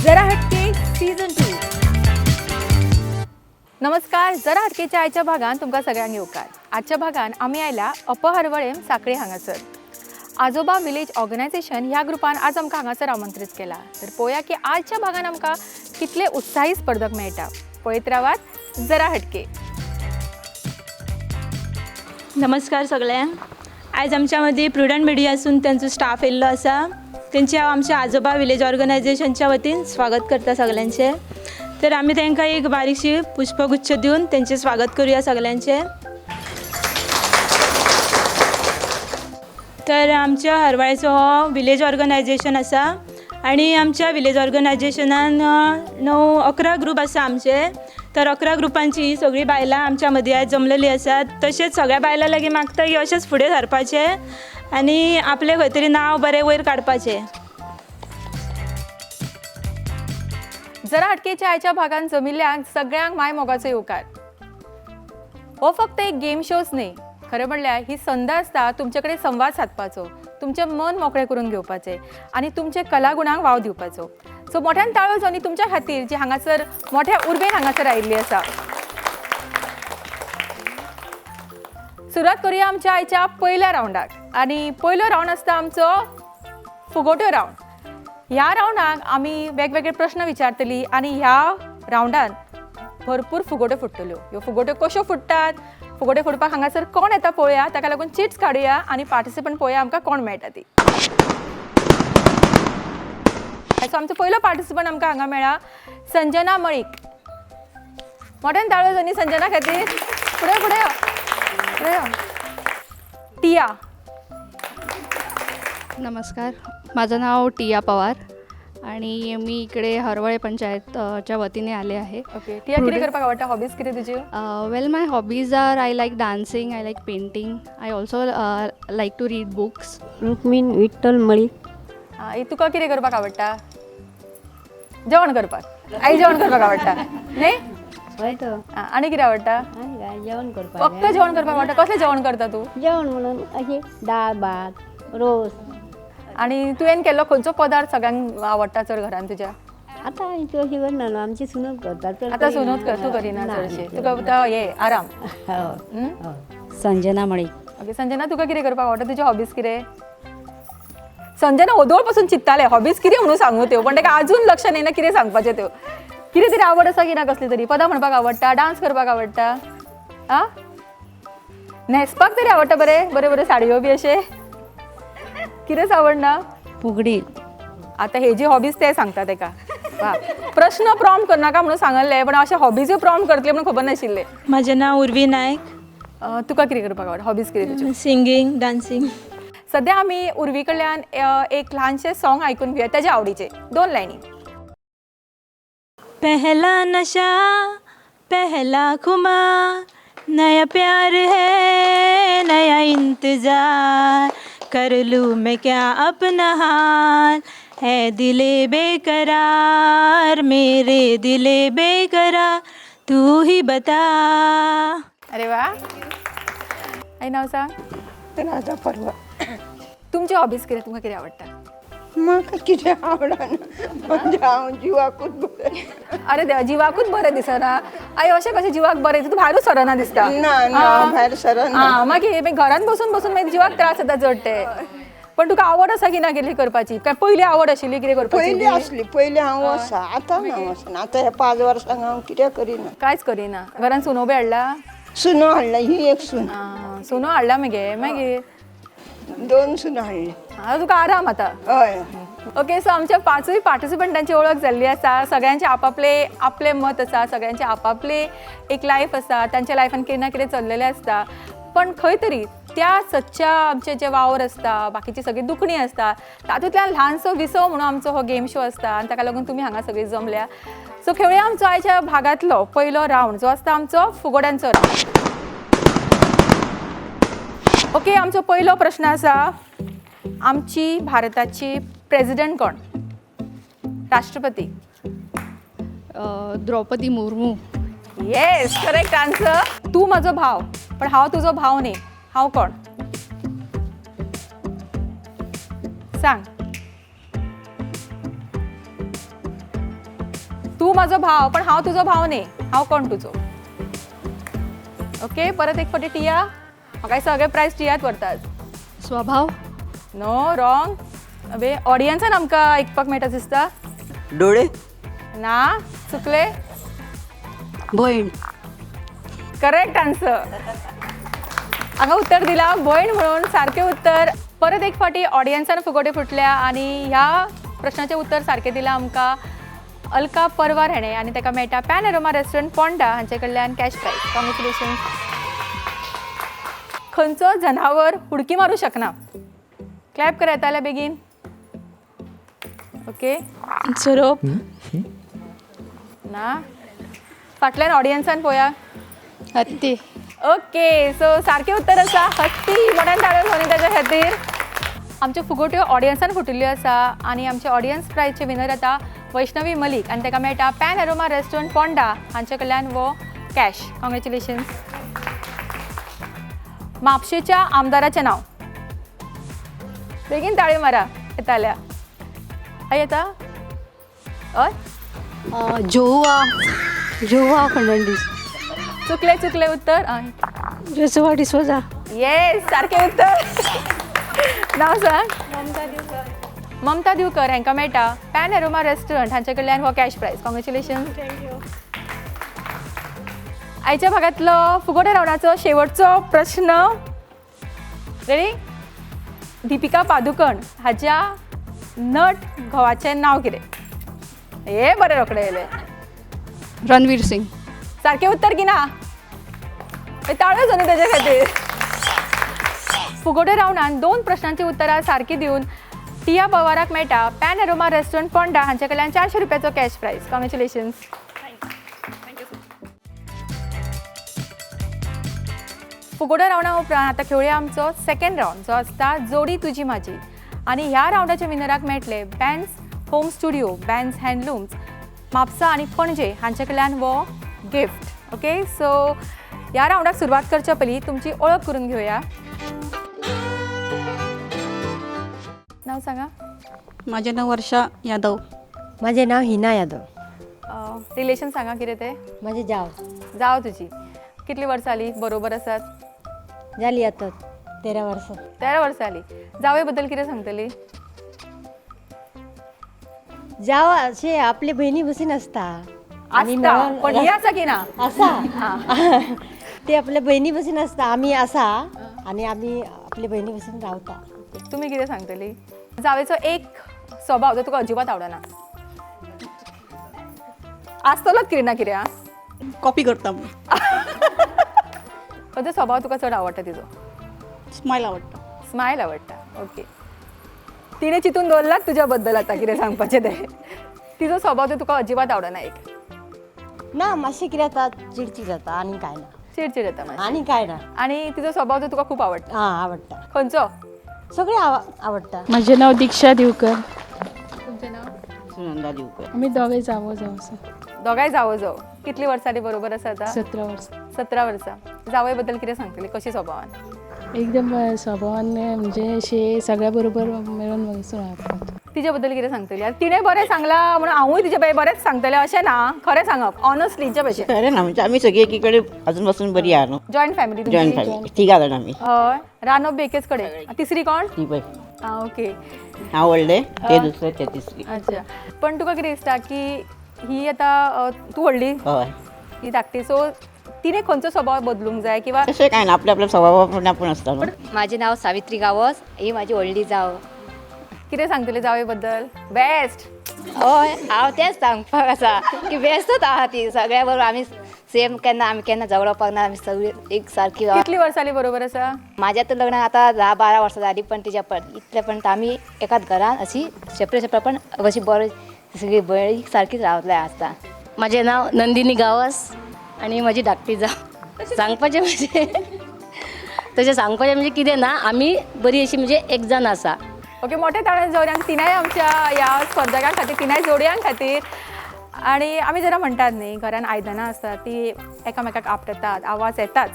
जरा हटके सीझन 2. नमस्कार. जरा हटकेच्या आयच्या भागान तुमकां सगळ्यांक येवकार. आजच्या भागान आमी आयल्या अपहरवळेम साखळे हांगासर. आजोबा विलेज ऑर्गनायझेशन ह्या ग्रुपान आज आमकां हांगासर आमंत्रित केला. तर पळोवया की आजच्या भागान आमकां कितले उत्साही स्पर्धक मेळटा. पळयत रावात जरा हटके. नमस्कार सगळ्यांक. आज आमच्या मदीं प्रुडंट मिडियासून त्यांचो स्टाफ येयल्लो आसा. तेंचे हांव आमच्या आजोबा विलेज ऑर्गनायझेशनच्या वतीन स्वागत करता सगळ्यांचे. तर आमी तांकां एक बारीकशी पुष्पगुच्छ दिवन तेंचे स्वागत करूया सगळ्यांचे. तर आमच्या हरवाळेचो हो विलेज ऑर्गनायझेशन आसा आणि आमच्या विलेज ऑर्गनायझेशनान 11 ग्रूप आसा आमचे. तर 11 ग्रुपांची ही सगळीं बायलां आमच्या मदीं आज जमलेली आसात. तशेंच सगळ्या बायलां लागीं मागता की अशेंच फुडें सरपाचें आनी आपलें खंय तरी नांव बरें वयर काडपाचें. जरा हटकेच्या आयच्या भागान जमिल्ल्यांक सगळ्यांक माय मोगाचो येवकार. हो फक्त एक गेम शोच न्ही, खरें म्हणल्यार ही संद आसता तुमचे कडेन संवाद साधपाचो, तुमचें मन मोकळें करून घेवपाचें आनी तुमचे कलागुणांक वाव दिवपाचो. सो मोठ्यान ताळयो जावनी तुमच्या खातीर जी हांगासर मोठ्या उर्बेन हांगासर आयिल्ली आसा. सुरवात करूया आमच्या आयच्या पयल्या रावंडाक. आनी पयलो रावंड आसता आमचो फुगोट्यो रावंड. ह्या रावंडाक आमी वेगवेगळे प्रश्न विचारतली आनी ह्या रावंडान भरपूर फुगोट्यो फुटतल्यो. ह्यो फुगोट्यो कश्यो फुटतात, फुगोट्यो फुटपाक हांगासर कोण येता पळोवया. ताका लागून चिट्स काडुया आनी पार्टिसिपंट पळोवया आमकां कोण मेळटा ती. सो आमचो पयलो पार्टिसिपंट आमकां हांगा मेळ्ळा संजना मळीक. मोठ्यान ताळयो जावनी संजना खातीर. फुडें फुडें फुडें टिया. नमस्कार, माझं नाव टिया पवार आणि मी इकडे हरवळे पंचायतच्या वतीने आले आहे. ओके. टिया कितें करपाक आवडटा? हॉबीज कितें तुजी? Well my hobbies are I like dancing, I like painting, I also like to read books. Rukmin Vitthal Malik. तुका कितें करपाक आवडटा? जेवण करपाक. आई जेवण करपाक आवडटा न्ही? हय तर आनी कितें आवडटा? आनी काय जेवण करपाक फक्त जेवण करपाक आवडटा. कसलें जेवण करता तूं? जेवण म्हणून अशें डाळ भात रोस. आनी तुवें केल्लो खंयचो पदार्थ सगळ्यांक आवडटा चड घरान तुज्या? आतां त्यो अशी करना न्हू, आमची सुनत करता. आतां सुनूच कर, तूं करिना चडशें. तुका आतां हे आराम. संजना मळीक. ओके. संजना तुका कितें करपाक आवडटा? तुजे हॉबीज कितें? संजना ओदोळ पासून चिंत्ताले हॉबीज कितें म्हणून सांगू त्यो, पण ताका अजून लक्ष येना कितें सांगपाचें त्यो. कितें तरी आवड आसा की ना कसली तरी? पदां म्हणपाक आवडटा, डान्स करपाक आवडटा, न्हेसपाक तरी आवडटा बरें बरें बरें साडयो बी अशें? कितेंच आवडना? फुगडी. आतां हे जे हॉबीज ते सांगता ताका. वा. प्रश्न प्रॉम्प्ट करनाका म्हणून सांगले, पण अशें हॉबीज प्रॉम्प्ट करतले म्हणून खबर नाशिल्लें. म्हजें नांव उर्वी नायक. तुका कितें करपाक आवडटा? हॉबीज कितें तुज्यो? Singing, dancing. सध्या आमी उर्वी कडल्यान एक ल्हानशें सॉंग आयकून घेवया ताच्या आवडीचें 2 लायनी. पहला नशा पहला खुमार, नया प्यार है नया इंतजार, कर लूँ मैं क्या अपना हाल, है दिले बेकरार मेरे दिले बेकरार, तू ही बता. अरे वा. आई नाव सांग. तनाजा परवा. तुमचे हॉबीज कितें? तुमकां कितें आवडटा? म्हाका कितें आवडना, म्हणजे हांव जिवाकूच बरें. अरे देवा, जिवाकूच बरें दिसना. आई अशें कशें जिवाक बरें? तूं भायरूच सरना दिसता. ना भायर सरना. मागीर घरान बसून बसून मागीर जिवाक त्रास जाता चड ते. पण तुका आवड आसा की ना केली करपाची? काय पयली आवड आशिल्ली कितें करपाची? पयलीं आसली, पयलीं हांव वसा, आतां ना वचना. आतां हे 5 वर्सांक हांव कितें करिना. कांयच करिना. घरान सुनो बी हाडला? सुनो हाडला, ही एक सून. सुनो हाडला मागीर 2 सुनो हाडले. तुका आराम आतां. हय. ओके. सो आमच्या 5 पार्टिसिपंटांची ओळख जाल्ली आसा. सगळ्यांचे आपले मत आसा, सगळ्यांचे आपापले एक लायफ आसा, तांच्या लायफान कितें ना कितें चल्लेलें आसता. पण खंय तरी त्या सच्च्या आमचे जे वावर आसता, बाकीची सगळी दुखणी आसता, तातूंतल्यान ल्हानसो विसव म्हणून आमचो हो गेम शो आसता आनी ताका लागून तुमी हांगा सगळीं जमल्या. सो खेळुया आमचो आयच्या भागांतलो पयलो रावंड जो आसता आमचो फुगोड्यांचो रावंड. ओके. आमचो पयलो प्रश्न आसा, आमची भारताची प्रेसिडेंट कोण? राष्ट्रपती? Draupadi Murmu. Yes, correct answer. तू म्हजो भाव, पण हांव तुजो भाव न्ही. हांव कोण? सांग. तू माझो भाव पण हांव तुझो भाव न्ही, हांव कोण तुजो. ओके, परत एक फावटी टिया. म्हाका सगळे प्रायज टियात व्हरतात. स्वभाव. No, wrong. अबे ऑडियन्सान आमकां आयकपाक मेळटा दिसता. डोळे. ना, चुकले. भयण. Correct answer. हांगा उत्तर दिला भयण म्हणून, सारकें उत्तर. परत एक फावटी ऑडियन्सान फुगोट्यो फुटल्या आणि ह्या प्रश्नाचें उत्तर सारकें दिलां आमकां अलका परवार हेणें आनी ताका मेळटा पॅनोरमा रेस्टॉरंट पोंडा हांचे कडल्यान कॅश प्रायज. कॉंग्रेच्युलेशन. खंयचो जनावर उडकी मारूं शकना? क्लॅप कर येताले बेगीन. ओके. सोरोप. ना, फाटल्यान ऑडियन्सान पळोवया. हत्ती. ओके, सो सारकें उत्तर आसा हत्ती. मोठ्यान ताळ्यो सोनी ताच्या खातीर. आमच्यो फुगोट्यो ऑडियन्सान फुटिल्ल्यो आसा आनी आमचे ऑडियन्स प्रायजचे विनर आतां वैष्णवी मलीक आनी ताका मेळटा पॅनोरमा रेस्टॉरंट पोंडा हांचे कडल्यान वो कॅश. कॉंग्रेच्युलेशन्स. म्हापशेच्या आमदाराचें नांव. बेगीन ताळयो मारा येताल्या. हय येता. हय, जोवा फर्नांडीस. चुकले उत्तर. जोसुआ डिसोजा. येस, सारकें उत्तर. नांव सांग. ममता दिवकर हांकां मेळटा पॅनोरमा रेस्टॉरंट हांचे कडल्यान हो कॅश प्रायज. कॉंग्रेच्युलेशन. आयच्या भागांतलो फुगोट्या रावंडाचो शेवटचो प्रश्न. रेडी? दिपिका पादुकोण हाच्या नट घोवाचें नांव कितें? हे बरें रोखडे येयले. रणवीर सिंग. सारकें उत्तर की ना? ताळ्यो जाली ताच्या खातीर. फुगोट्या रावंडान 2 प्रश्नांची उतरां सारकीं दिवन टिया पवाराक मेळटा पॅनोरमा रेस्टॉरंट पोंडा हांचे कडल्यान 400 रुपयाचो कॅश प्रायज. कॉंग्रेच्युलेशन्स. फुगोट्या रावंडा उपरांत आतां खेळुया आमचो सेकंड रावंड जो आसता जोडी तुजी म्हाजी. आनी ह्या रावंडाच्या विनराक मेळटले Ben's home studio, Ben's handlooms Mapusa आनी पणजे हांचे कडल्यान वो गिफ्ट. ओके, सो ह्या रावंडाक सुरवात करच्या पयलीं तुमची ओळख करून घेवया. नांव सांगा. माझे नाव वर्षा यादव. माझे नाव हिना यादव. रिलेशन सांगा कितें तें. माझे जाव तुजी. कितलीं वर्सां जालीं बरोबर आसात? झाली आता 13 वर्ष. 13 वर्सां जालीं. जावे बद्दल कितें सांगतली? जावा असे आपले बहिणी बसून असता आणि आसता, पण ही आसा की ना? असा ते आपल्या बहिणी बसून असता, आम्ही असा आणि आम्ही आपल्या बहिणी बसून रावता. तुम्ही कितें सांगतली? जावेचो एक स्वभाव जो तुका अजिबात आवडना. आसतलोच कितें ना कितें. कॉपी करता खंयचो स्वभाव तुका चड आवडटा तिचो? स्माईल आवडटा. स्मायल आवडटा. ओके. तिणे चिंतून दवरलात तुज्या बद्दल आतां कितें सांगपाचें तें. तिचो स्वभाव जो तुका अजिबात आवडना एक. ना मातशें कितें जाता चिडचिड जाता आणि काय ना. चिडचिड येता मातशी. आणि काय ना. आणि तिचो स्वभाव जो तुका खूप आवडटा. हा आवडता. खंयचो? सगळे आवडता. माझे नाव दीक्षा दिवकर. तुमचें नाव? सुनंदा दिवकर. आम्ही दोघे जावो जावं. दोगांय जावो जावो. कितलीं वर्सां जालीं बरोबर आसा आतां? 17 वर्ष. 17 वर्सां. जावय बद्दल कितें सांगतली? कशी स्वभावान? एकदम स्वभावान म्हणजे अशे सगळ्या बरोबर मिळून वचून राहतात. तिच्या बद्दल कितें सांगतली? आतां तिणें बरें सांगलां म्हणून हांवूय तिचे बाई बरेंच सांगतलें अशें ना. खरें सांगप ऑनस्टली तिच्या भशेन. खरें ना म्हणजे आम्ही सगळी एकीकडे अजून पासून बरी आहा न्हू. जॉयंट फॅमिली जॉईंट तुमची? फॅमिली 3 जाण आम्ही. हय. रानो बेकेच कडेन. तिसरी कोण? ती पळय आं, ओके. हांव व्हडलें ते दुसरे ते तिसरी. अच्छा. पण तुका कितें दिसता की ही आतां तूं व्हडली, हय ही धाकटी, सो तिने खंयचो स्वभाव बदलूंक जाय किंवा तशें कांय ना आपल्या आपल्या स्वभावाप्रमाणे आपण असता न्हू. माझे नाव सावित्री गावस. ही माझी व्हडली जाव. कितें सांगतली जावे बद्दल? बेस्ट. हय, हांव तेंच सांगपाक आसा की बेस्टच आहा ती. सगळ्या बरोबर आमी सेम केन्ना आमी केन्ना झगडपाक ना. आमी सगळी एक सारकी. कितलीं वर्सां जालीं बरोबर आसा? माझ्या तर लग्नाक आता 10-12 वर्सां जाली, पण तिच्या इतल्या पण आमी एकाच घरान अशी सेपरेट पण अशी बरी सगळी बरी सारकीच रावतले आसता. माझे नाव नंदिनी गावस आणि माझी धाकटी जाव. सांगपाचें म्हणजे तशें सांगपाचें म्हणजे कितें ना, आमी बरी अशी म्हणजे एक जाण आसा. ओके, मोठ्या ताळ्यान जोड्यान तिनाय आमच्या ह्या स्पर्धकां खातीर, तिनाय जोडयां खातीर. आणि आमी जरा म्हणटात न्ही घरान आयदनां आसतात ती एकामेकाक आपटतात, आवाज येताच,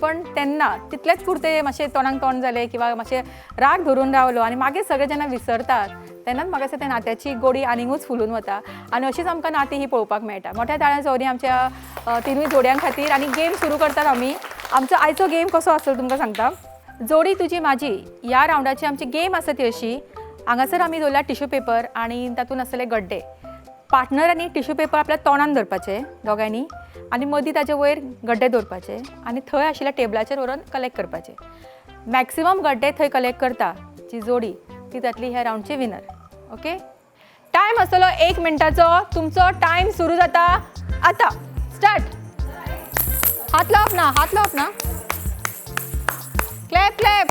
पण तेन्ना तितलेच पुरते मातशें तोंडाक तोंड जालें किंवा मातशें राग धरून रावलो आनी मागीर सगळे जेन्ना विसरतात तेन्नाच म्हाका दिसता त्या नात्याची गोडी आनिकूच फुलून वता आनी अशीच आमकां नाती ही पळोवपाक मेळटा. मोठ्या ताळ्यान जोरी आमच्या तिनूय जोड्यां खातीर. आनी गेम सुरू करतात आमी. आमचो आयचो गेम कसो आसतलो तुमकां सांगता. जोडी तुजी म्हाजी ह्या रावंडाची आमची गेम आसा ती अशी. हांगासर आमी दवरला टिश्यू पेपर आनी तातूंत आसतले गड्डे. पार्टनरांनी टिश्यू पेपर आपल्या तोंडान धरपाचे दोगांनी आनी मदीं ताचे वयर गड्डे दवरपाचे आनी थंय आशिल्ल्या टेबलाचेर व्हरून कलेक्ट करपाचे. मॅक्सिमम गड्डे थंय कलेक्ट करता जी जोडी ती जातली ह्या रावंडची विनर. ओके, टायम आसतलो 1 मिनटाचो. तुमचो टायम सुरू जाता आतां. स्टार्ट. हात लावप ना, हात लावप ना. Clap clap.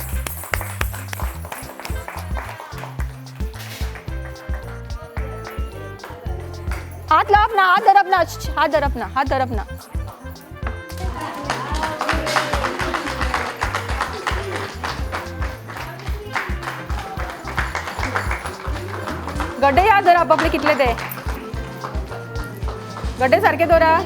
हात लावप ना, हात धरप ना, हात धरप ना, हात धरप ना. गड्डे याद धरा आपापले कितले ते. गड्डे सारखे धरा.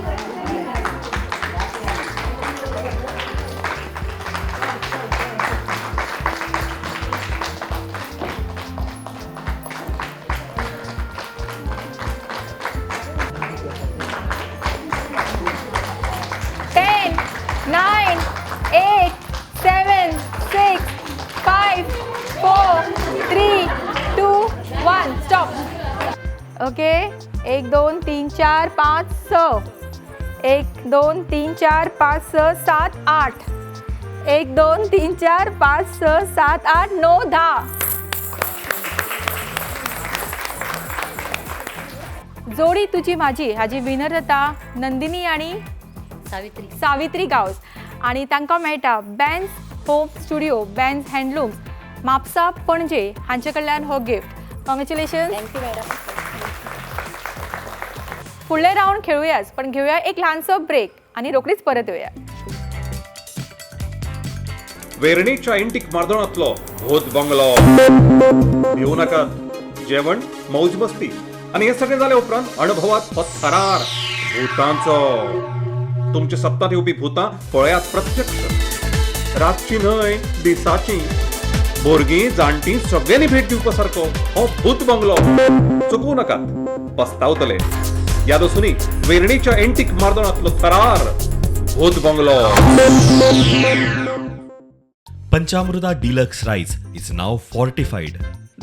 ओके, 1 2 3 4 5 6. 1 2 3 4 5 6 7 8. 1 2 3 4 5 6 7 8 9 10. जोडी तुजी माझी हाजी विनर जाता नंदिनी आणि सावित्री गांवस. आणि तांकां मेळटा Ben's home studio, Ben's handlooms, Mapusa Panaji हांचे कडल्यान हो गिफ्ट. कॉंग्रॅच्युलेशन. Thank you madam. फुडले राऊंड खेळूयाच, पण घेऊया एक लहानसो ब्रेक आणि रोकडीच परत येऊया. वेरणीच्या इंटीक मार्दोळांतलो भूत बंगलो. भिवू नाकात. जेवण, मौज मस्ती आणि हे सगळे जाले उपरांत अनुभवात हो थरार भूतांचो. तुमच्या सप्तांत येवपी भूतां पळयात प्रत्यक्ष. रातची न्हय, दिसाची. भुरगीं जाणटी सगळ्यांनी भेट दिवपा सारको हो भूत बंगलो. चुकवू नाकात, पस्तावतले. याद आसूनी वेरणीच्या एंटीक मार्दोळांतलो थरार भूत bungalow. Panchamruta Deluxe Rice is now fortified.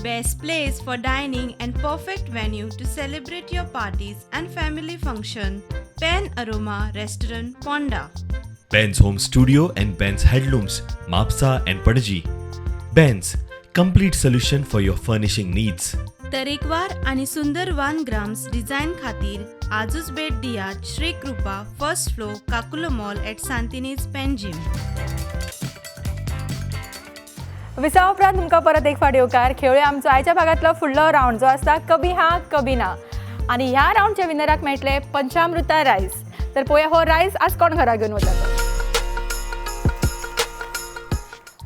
Best place for dining and perfect venue to celebrate your parties and family function. Pen Aroma Restaurant, Ponda. Ben's Home Studio and Ben's Headlooms, Mapsa and Panaji. Ben's, complete solution for your furnishing needs. तरेकवार आणि सुंदर 1 grams design खातीर आजूच भेट दियात Shri Krupa first floor Caculo mall at Santinez Panjim. विसा उपरांत तुमकां परत एक फावट येवकार. खेळूया आमचो आयच्या भागांतलो फुडलो राऊंड जो आसता कभी हाँ कभी ना. आणि ह्या राऊंडच्या विनराक मेळटले पंचामृता रायस. तर पळोवया हो रायस आज कोण घरा घेवन वता.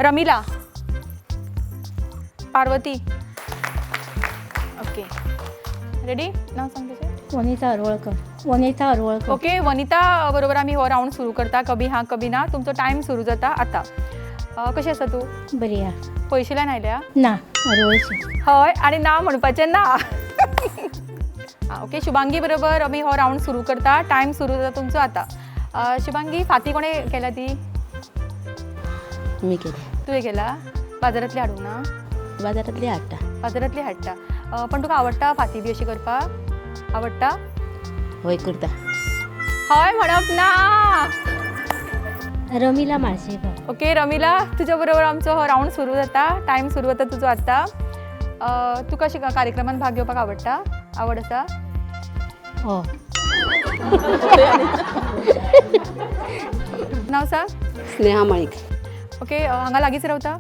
रमिला, पार्वती. Okay, ready. नाव सांग तुझें. वनिता हरवळकर. वनिता हरवळकर. ओके, वनिता बरोबर आमी हो राऊंड सुरू करता. कभी हाँ कभी ना. तुमचो टायम सुरू जाता आतां. कशी आसा तूं. बरी आहा. पयशेल्यान आयल्या. ना हरवळची. हय, आनी नांव म्हणपाचें ना. ओके, शुभांगी बरोबर आमी हो राऊंड सुरू करता. टायम सुरू जाता तुमचो आतां. शुभांगी, फाती कोणे केल्या ती. मी केली. तुवें केला. बाजारांतली हाडूंक ना. बाजारांतली हाडटा. बाजारांतली हाडटा. पण तुका आवडटा फाती बी अशी करपाक. आवडटा. होय करता. हय म्हणप ना. रमिला माळशेकर. ओके, रमिला, तुज्या बरोबर आमचो हो राऊंड सुरू जाता. टायम सुरू जाता तुजो आतां. तुका अशी कार्यक्रमांत भाग घेवपाक आवडटा. आवड आसा. हो. नाव सांग. स्नेहा माळीक. ओके, हांगा लागींच रावता.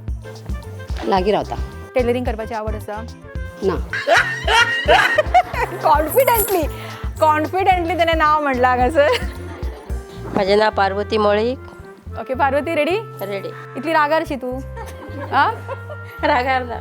लागीं रावता. टेलरिंग करपाची आवड आसा. ना. कॉन्फिडेंटली तेणें नाव म्हणलां हांगासर. माझे नाव Parvati Malik. Okay, Parvati ready. Ready. इतली रागार शी तू. आ रागार ना.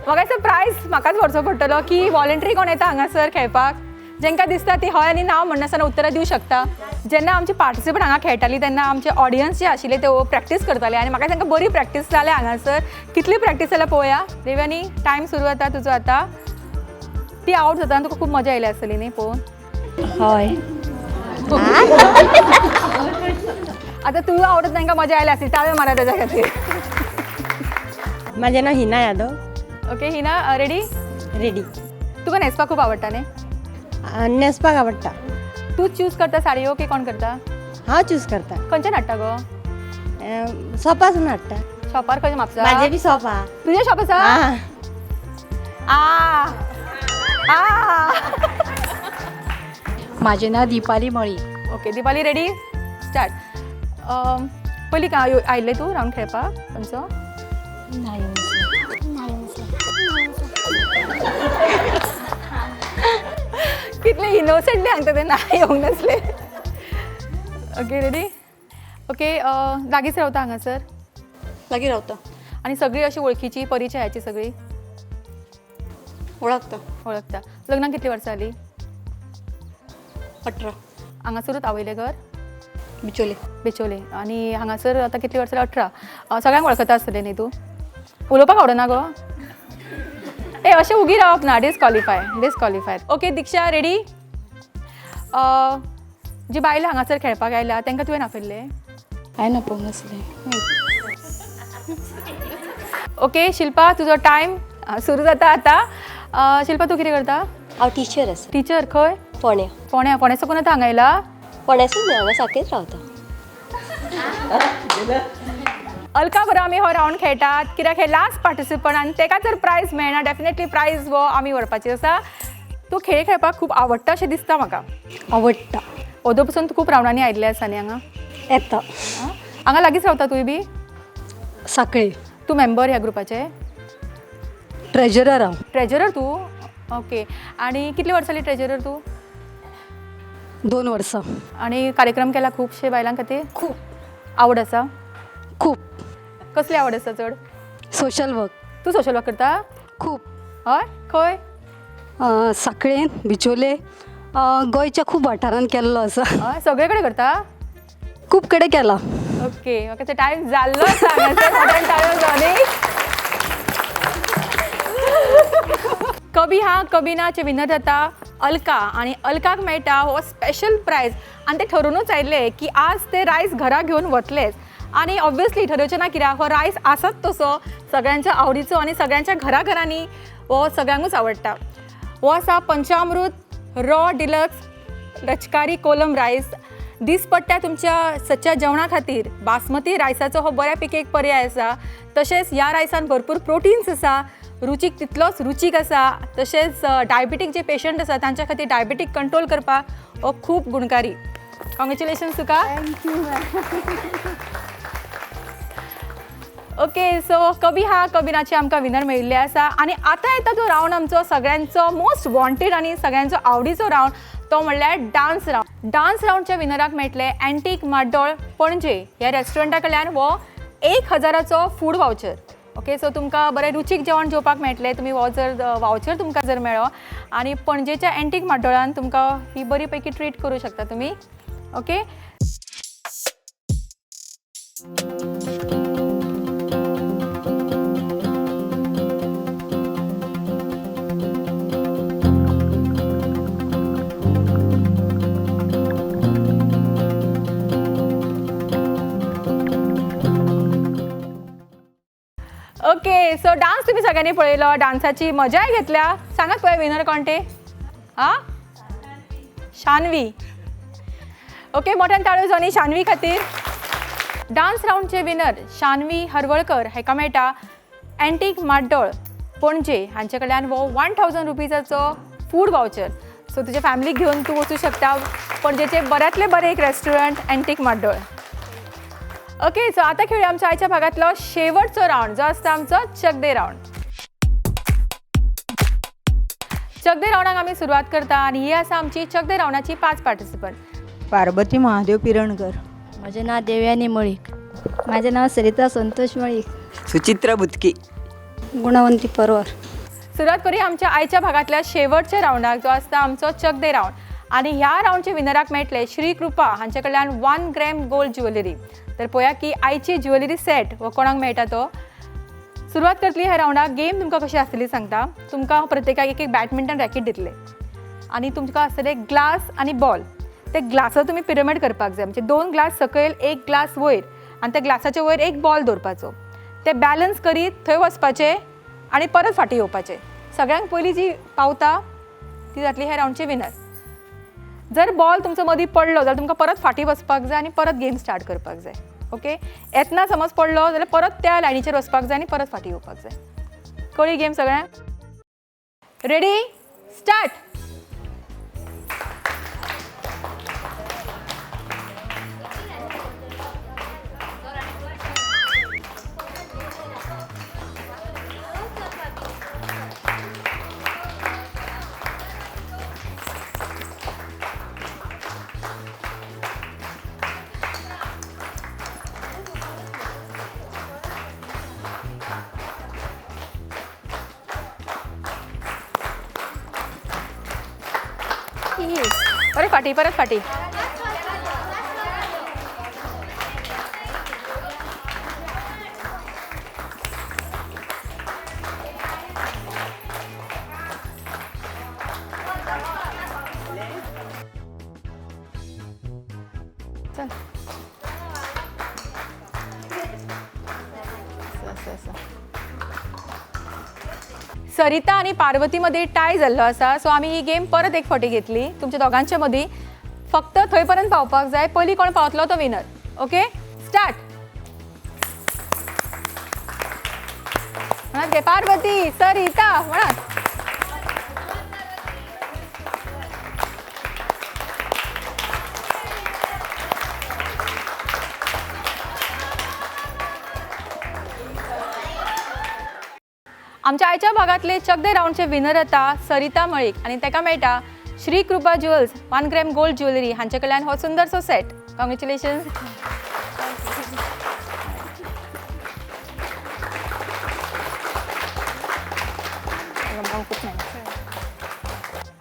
म्हाका दिसता प्रायज म्हाकाच व्हरचो पडटलो की वॉलंटरी कोण येता हांगासर खेळपाक. जेंकां दिसता ती हय आनी ना म्हणनासतना उत्तरां दिवं शकता. जेन्ना आमचे पार्टिसिपंट हांगा खेळटाली तेन्ना आमचे ऑडियन्स जे आशिल्ले ते प्रॅक्टीस करताले आनी म्हाका तांकां बरी प्रॅक्टीस जाले हांगासर. कितली प्रॅक्टीस जाल्या पळोवया. देव्यानी टायम सुरू जाता तुजो आतां. ती आवट जाता तुका खूब मजा येयली आसतली न्ही पळोवन. हय. आतां तुका आवडत तांकां मजा आयली आसली ताळे मारा ताच्या खातीर. माझे नाव Hina Yadav. Okay Hina ready. Ready. तुका न्हेसपाक खूब आवडटा न्ही. नेसपाक आवडटा. तू चूज करता साडयो की कोण करता. हांव चूज करता. खंयच्यान हाडटा गो. सोपासून हाडटा. शॉपार खंय म्हापसा. माझे बी सोप आहा. तुझे शॉप आसा. आ माझे नाव Deepali Mali. Okay Dipali ready start. पयलीं काय आयिल्ले तूं रावंड खेळपाक खंयचो. कितले इनोसंटली सांगता ते ना येवंक नासले. Okay ready. ओके लागींच रावता हांगासर. लागीं रावता. आनी सगळी अशी वळखीची परिचयाची सगळी ओळखता. वळखता. लग्नाक कितली वर्सां जाली. 18. हांगासरूच आवयलें घर. बिचोले. बेचोले. आनी हांगासर आतां कितली वर्सां 18. सगळ्यांक वळखता आसतलें न्ही तूं. उलोवपाक आवडना गो. ए अशें उगी रावप ना. डिस्कॉलिफाय. ओके दिक्षा रेडी. जी बायलां हांगासर खेळपाक आयल्या तांकां तुवें आपयल्ले. हांवें नापोवंक नासलें. ओके शिल्पा तुजो टायम सुरू जाता आतां. शिल्पा तूं कितें करता. हांव टिचर आसा. टिचर खंय. फोण्या. फोण्या साकून आतां हांगा येयला. फोण्यासून हांगा सारकेंच रावता. अलका बरो आमी हो रावंड खेळटात कित्याक हे लास्ट पार्टिसिपंट आनी ताका जर प्रायज मेळना डेफिनेटली प्रायज हो आमी व्हरपाची आसा. तूं खेळ खेळपाक खूब आवडटा अशें दिसता म्हाका. आवडटा. ओदो पसून तूं खूब रावंडांनी आयिल्लें आसा न्ही हांगा. येता. हांगा लागींच रावता तुवें बी. साखळे. तूं मेंबर ह्या ग्रुपाचे. ट्रेजरर हांव. ट्रेजरर तूं. ओके आनी कितली वर्सां जाली ट्रेजरर तूं. 2 वर्सां. आनी कार्यक्रम केला खुबशे बायलां खातीर. खूब आवड आसा. खूब. कसली आवड आसा चड. Social work. तूं सोशल वर्क करता. खूब. हय खंय. साखळेन बिचोले गोंयच्या खूब वाठारांत केल्लो आसा. हय सगळे कडेन करता. खूब कडेन केला. ओके म्हाका टायम जाल्लो आसा हांगासर टायम जाली. कभी हा कभी नाचे विनर जाता अलका आनी अलकाक मेळटा हो स्पेशल प्रायज आनी ते ठरोवनूच आयिल्ले की आज ते रायस घरा घेवन वतलेच. आनी ऑब्वियसली ठरवचें ना कित्याक हो रायस आसत तसो सगळ्यांच्या आवडीचो आनी सगळ्यांच्या घराघरांनी हो सगळ्यांकूच आवडटा. हो आसा पंचामृत रॉ डिलक्स रचकारी कोलम रायस. दीस पडटा तुमच्या सच्या जेवणा खातीर बासमती रायसाचो हो बऱ्या पैकी एक पर्याय आसा. तशेंच ह्या रायसान भरपूर प्रोटीन्स आसा. रुचीक तितलोच रुचीक आसा. तशेंच डायबिटीक जे पेशंट आसा तांच्या खातीर डायबिटीक कंट्रोल करपाक हो खूब गुणकारी. कॉंग्रेच्युलेशन्स तुका. ओके सो कभी हा कभी नाचे आमकां विनर मेळिल्ले आसा. आनी आतां येता तो रावंड आमचो सगळ्यांचो मोस्ट वॉन्टेड आनी सगळ्यांचो आवडीचो रावंड तो म्हणल्यार डान्स रावंड. डान्स रावंडच्या विनराक मेळटले एंटीक माड्डोळ पणजे ह्या रेस्टॉरंटा कडल्यान हो 1000ाचो फूड वावचर. ओके सो तुमकां बरें रुचीक जेवण जेवपाक मेळटलें. तुमी हो जर वावचर तुमकां जर मेळ्ळो आनी पणजेच्या एंटीक माड्डोळान तुमकां ही बरी पैकी ट्रीट करूं शकता तुमी. ओके ओके सो डान्स तुम्ही सगळ्यांनी पळयलो. डान्साची मजाय घेतल्या. सांगात पळय विनर कोण ते. शान्वी. ओके मोठ्यान ताळयो जावनी शान्वी खातीर. डान्स रावंडचे विनर शान्वी हरवळकर हेका मेळटा एंटीक माड्डोळ पणजे हांचे कडल्यान हो 1000 रुपीजाचो फूड वावचर. सो तुज्या फॅमिलीक घेवन तूं वचूं शकता पणजेचे बऱ्यांतले बरें एक रेस्टॉरंट एंटीक माड्डोळ. ओके सो आतां खेळूया आमच्या आयच्या भागातलो शेवटचो रावंड जो आसता आमचो चक दे रावंड. चक दे रावंडाक आमी सुरवात करता आनी ही आसा आमची चक दे रावंडाची 5 पार्टिसिपंट. पार्वती महादेव पिरणकर. म्हजें नाव देवयानी मळीक. माझे नाव सरिता संतोष मळीक. सुचित्रा बुतकी. गुणवंती परवर. सुरवात करूया आमच्या आयच्या भागातल्या शेवटच्या रावंडाक जो आसता आमचो चक दे रावंड. आणि ह्या राऊंडचे विनराक मेळटले श्री कृपा हांचे कडल्यान 1 ग्रॅम गोल्ड ज्वेलरी. तर पळया की आयची ज्वेलरी सेट हो कोणाक मेळटा तो. सुरवात करतली ह्या राऊंडाक. गेम तुमकां कशी आसतली सांगता. तुमकां प्रत्येकाक एक बॅडमिंटन रॅकेट दितले आनी तुमकां आसतले ग्लास आनी बॉल. ते ग्लासाचो तुमी पिरामीड करपाक जाय. म्हणजे 2 ग्लास सकयल 1 ग्लास वयर आनी त्या ग्लासाच्या वयर एक बॉल दवरपाचो. ते बॅलन्स करीत थंय वचपाचें आनी परत फाटीं येवपाचें. सगळ्यांक पयलीं जी पावता ती जातली ह्या राऊंडची विनर. जर बॉल तुमचो मदीं पडलो जाल्यार तुमकां परत फाटीं वचपाक जाय आनी परत गेम स्टार्ट करपाक जाय. ओके, येतना समज पडलो जाल्यार परत त्या लायनीचेर वचपाक जाय आनी परत फाटीं येवपाक जाय. कळ्ळी गेम सगळ्यांक? Ready, start. परत फाटी, परत फाटी. चल. सरिता आणि पार्वतीमध्ये टाय जाल्लो आसा. सो आमी ही गेम परत एक फावटी घेतली तुमच्या दोगांच्या मदीं. फक्त थंय पर्यंत पावपाक जाय. पयलीं कोण पावतलो तो विनर. Okay, start. म्हणत घे पार्वती, सरिता म्हणत. आमच्या आयच्या भागातले चकदे राऊंडचे विनर येता सरिता मळीक आणि ताका मेळटा श्री कृपा ज्वेल्स 1 ग्रॅम गोल्ड ज्वेलरी हांचे कडल्यान हो सुंदरसो सेट. कॉंग्रॅच्युलेशन्स.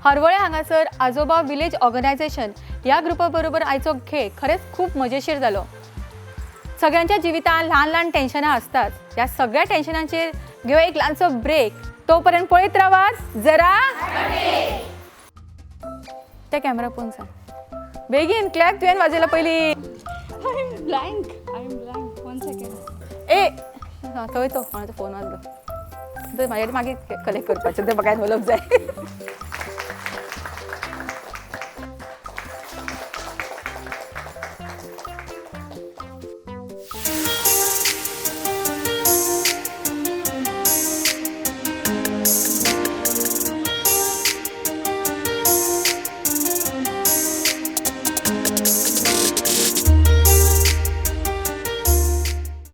हरवळे हांगासर आजोबा विलेज ऑर्गनायझेशन ह्या ग्रुपा बरोबर आयचो खेळ खरेंच खूप मजेशीर जालो. सगळ्यांच्या जिवितांत ल्हान ल्हान टेन्शनां आसतात. ह्या सगळ्या टेन्शनांचेर घेऊ एक ल्हानसो ब्रेक. तोपर्यंत पळयत रावात जरा. त्या कॅमेरा पळोवन सांग बेगीन. क्लॅप तुवें वाजयला पयलीं. ए थंय तो कोणाचो फोन वाजलो. थंय म्हाजे मागीर कलेक्ट करपाचें तें म्हाका उलोवप जाय.